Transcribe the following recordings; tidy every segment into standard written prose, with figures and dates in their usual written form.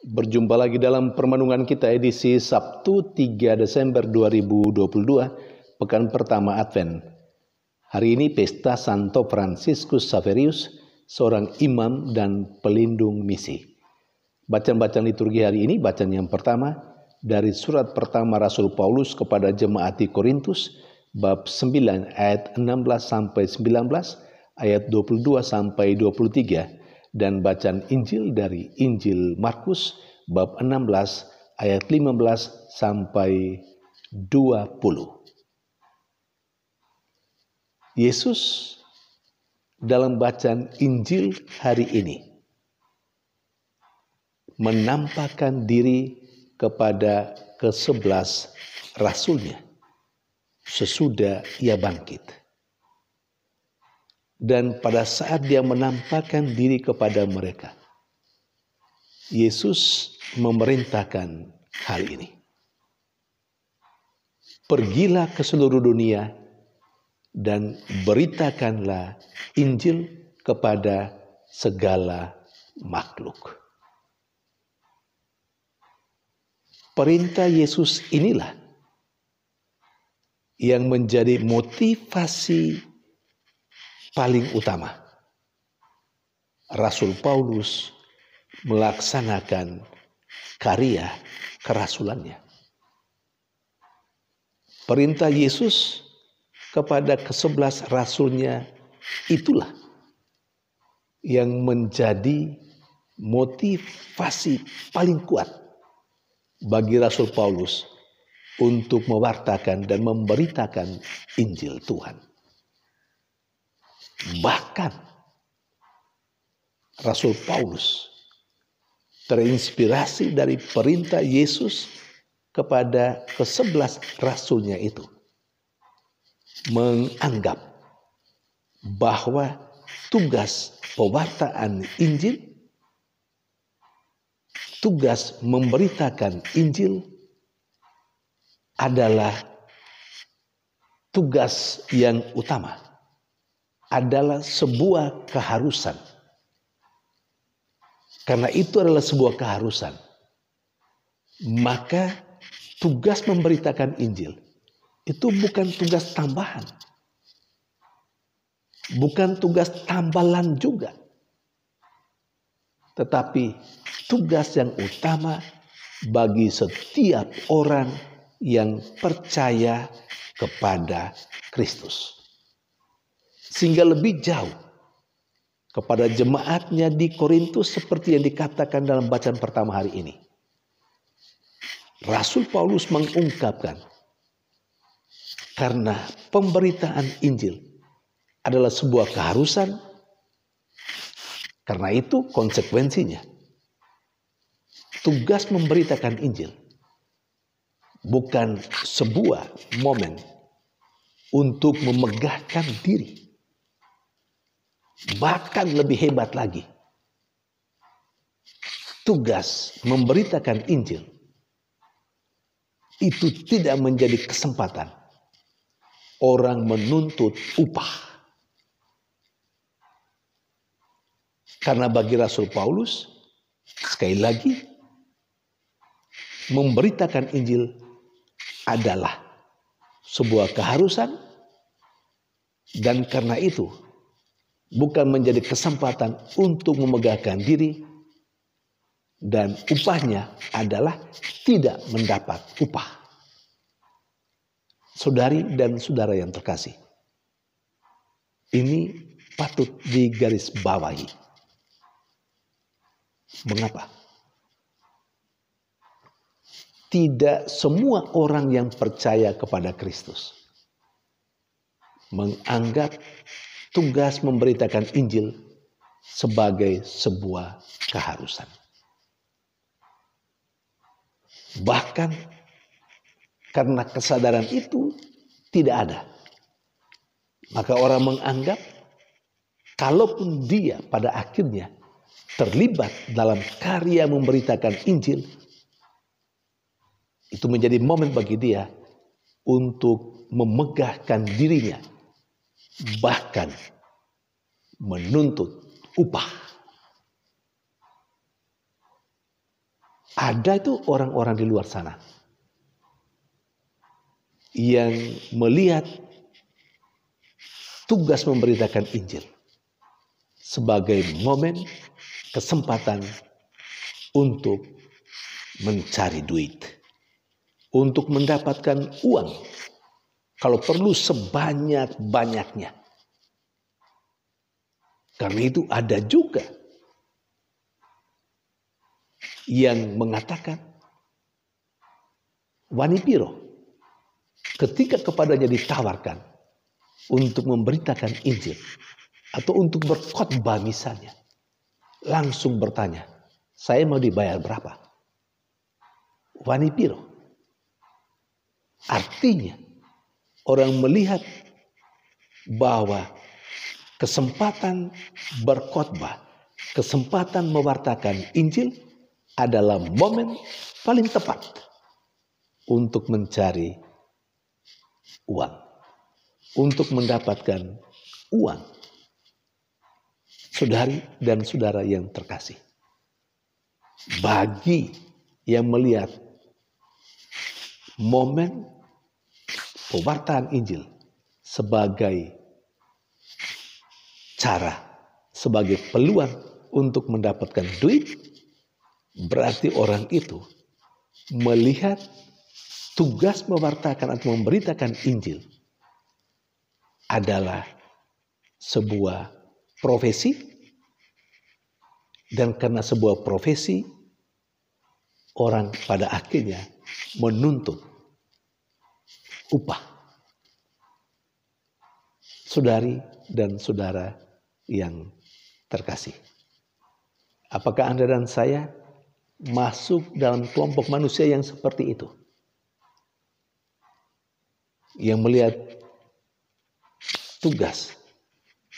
Berjumpa lagi dalam permenungan kita edisi Sabtu 3 Desember 2022, pekan pertama Advent. Hari ini pesta Santo Fransiskus Xaverius, seorang imam dan pelindung misi. Bacaan-bacaan liturgi hari ini, bacaan yang pertama dari surat pertama Rasul Paulus kepada jemaat di Korintus, bab 9 ayat 16 sampai 19, ayat 22 sampai 23. Dan bacaan Injil dari Injil Markus bab 16 ayat 15 sampai 20. Yesus dalam bacaan Injil hari ini menampakkan diri kepada ke-11 rasulnya sesudah ia bangkit. Dan pada saat dia menampakkan diri kepada mereka, Yesus memerintahkan hal ini. Pergilah ke seluruh dunia dan beritakanlah Injil kepada segala makhluk. Perintah Yesus inilah yang menjadi motivasi paling utama Rasul Paulus melaksanakan karya kerasulannya. Perintah Yesus kepada ke-11 rasulnya itulah yang menjadi motivasi paling kuat bagi Rasul Paulus untuk mewartakan dan memberitakan Injil Tuhan. Bahkan Rasul Paulus terinspirasi dari perintah Yesus kepada ke-11 rasulnya itu, menganggap bahwa tugas pewartaan Injil, tugas memberitakan Injil adalah tugas yang utama, adalah sebuah keharusan. Karena itu adalah sebuah keharusan, maka tugas memberitakan Injil itu bukan tugas tambahan, bukan tugas tambalan juga, tetapi tugas yang utama bagi setiap orang yang percaya kepada Kristus. Sehingga lebih jauh kepada jemaatnya di Korintus seperti yang dikatakan dalam bacaan pertama hari ini. Rasul Paulus mengungkapkan karena pemberitaan Injil adalah sebuah keharusan, karena itu konsekuensinya tugas memberitakan Injil bukan sebuah momen untuk memegahkan diri. Bahkan lebih hebat lagi, tugas memberitakan Injil itu tidak menjadi kesempatan orang menuntut upah. Karena bagi Rasul Paulus, sekali lagi, memberitakan Injil adalah sebuah keharusan, dan karena itu bukan menjadi kesempatan untuk memegahkan diri, dan upahnya adalah tidak mendapat upah. Saudari dan saudara yang terkasih, ini patut digarisbawahi. Mengapa? Tidak semua orang yang percaya kepada Kristus menganggap tugas memberitakan Injil sebagai sebuah keharusan. Bahkan karena kesadaran itu tidak ada, maka orang menganggap kalaupun dia pada akhirnya terlibat dalam karya memberitakan Injil, itu menjadi momen bagi dia untuk memegahkan dirinya, bahkan menuntut upah. Ada itu orang-orang di luar sana yang melihat tugas memberitakan Injil sebagai momen kesempatan untuk mencari duit, untuk mendapatkan uang, kalau perlu sebanyak-banyaknya. Karena itu ada juga yang mengatakan wani piro ketika kepadanya ditawarkan untuk memberitakan Injil atau untuk berkhotbah misalnya, langsung bertanya, saya mau dibayar berapa? Wani piro. Artinya orang melihat bahwa kesempatan berkhotbah, kesempatan mewartakan Injil adalah momen paling tepat untuk mencari uang, untuk mendapatkan uang. Saudari dan saudara yang terkasih, bagi yang melihat momen pewartaan Injil sebagai cara, sebagai peluang untuk mendapatkan duit, berarti orang itu melihat tugas mewartakan atau memberitakan Injil adalah sebuah profesi, dan karena sebuah profesi, orang pada akhirnya menuntut upah. Saudari dan saudara yang terkasih, apakah Anda dan saya masuk dalam kelompok manusia yang seperti itu? Yang melihat tugas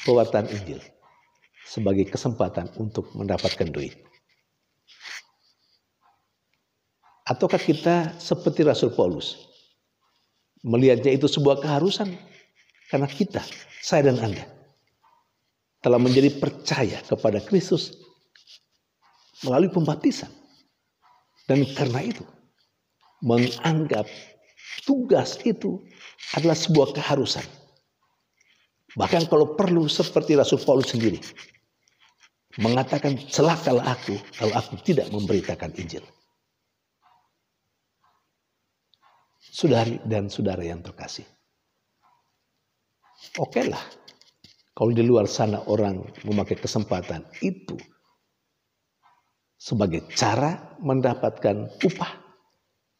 pewartaan Injil sebagai kesempatan untuk mendapatkan duit. Ataukah kita seperti Rasul Paulus, melihatnya itu sebuah keharusan karena kita, saya dan Anda, telah menjadi percaya kepada Kristus melalui pembaptisan. Dan karena itu menganggap tugas itu adalah sebuah keharusan. Bahkan kalau perlu seperti Rasul Paulus sendiri mengatakan, celakalah aku kalau aku tidak memberitakan Injil. Saudari dan saudara yang terkasih, okelah kalau di luar sana orang memakai kesempatan itu sebagai cara mendapatkan upah,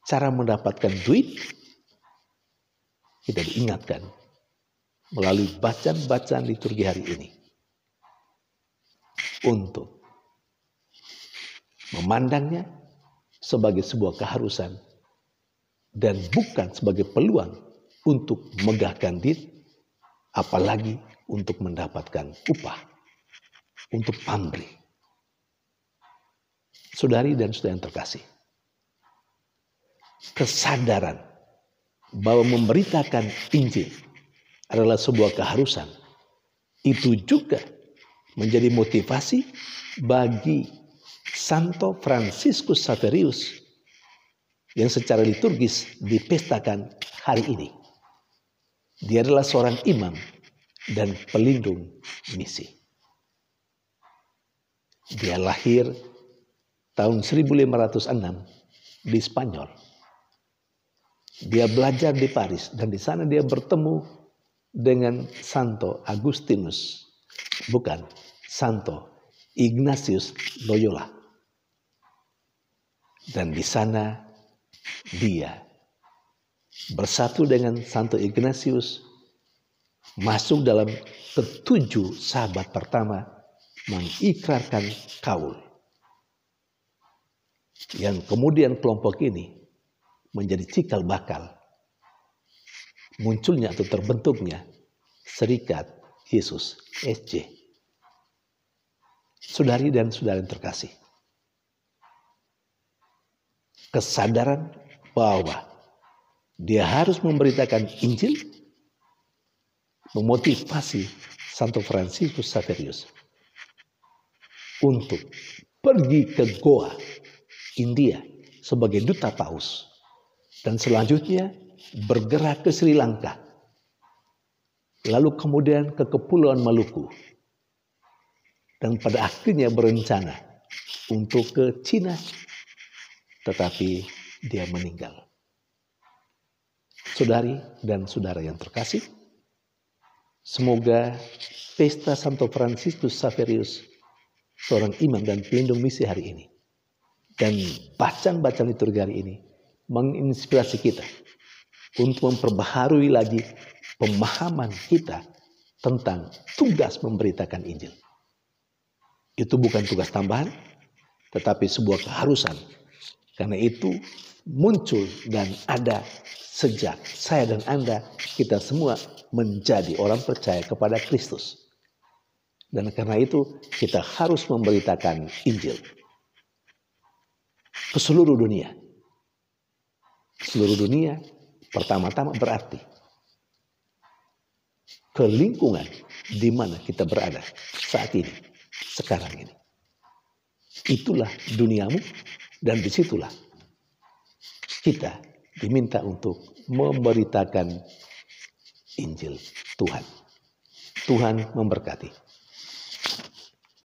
cara mendapatkan duit. Kita diingatkan melalui bacaan-bacaan liturgi hari ini untuk memandangnya sebagai sebuah keharusan dan bukan sebagai peluang untuk megahkan diri, apalagi untuk mendapatkan upah, untuk pamrih. Saudari dan saudara yang terkasih, kesadaran bahwa memberitakan Injil adalah sebuah keharusan, itu juga menjadi motivasi bagi Santo Fransiskus Xaverius yang secara liturgis dipestakan hari ini. Dia adalah seorang imam dan pelindung misi. Dia lahir tahun 1506 di Spanyol. Dia belajar di Paris dan di sana dia bertemu dengan Santo Ignatius Loyola. Dan di sana dia bersatu dengan Santo Ignatius, masuk dalam ketujuh sahabat pertama mengikrarkan kaul. Yang kemudian kelompok ini menjadi cikal bakal munculnya atau terbentuknya Serikat Yesus SJ. Saudari dan saudara yang terkasih, kesadaran bahwa dia harus memberitakan Injil memotivasi Santo Fransiskus Xaverius untuk pergi ke goa India sebagai duta paus. Dan selanjutnya bergerak ke Sri Lanka. Lalu kemudian ke Kepulauan Maluku. Dan pada akhirnya berencana untuk ke Cina. Tetapi dia meninggal. Saudari dan saudara yang terkasih, semoga pesta Santo Fransiskus Xaverius, seorang imam dan pelindung misi hari ini, dan bacaan-bacaan liturgi hari ini menginspirasi kita untuk memperbaharui lagi pemahaman kita tentang tugas memberitakan Injil. Itu bukan tugas tambahan, tetapi sebuah keharusan. Karena itu muncul dan ada sejak saya dan Anda, kita semua menjadi orang percaya kepada Kristus. Dan karena itu kita harus memberitakan Injil ke seluruh dunia. Seluruh dunia pertama-tama berarti ke lingkungan di mana kita berada saat ini, sekarang ini. Itulah duniamu dan disitulah kita diminta untuk memberitakan Injil Tuhan. Tuhan memberkati.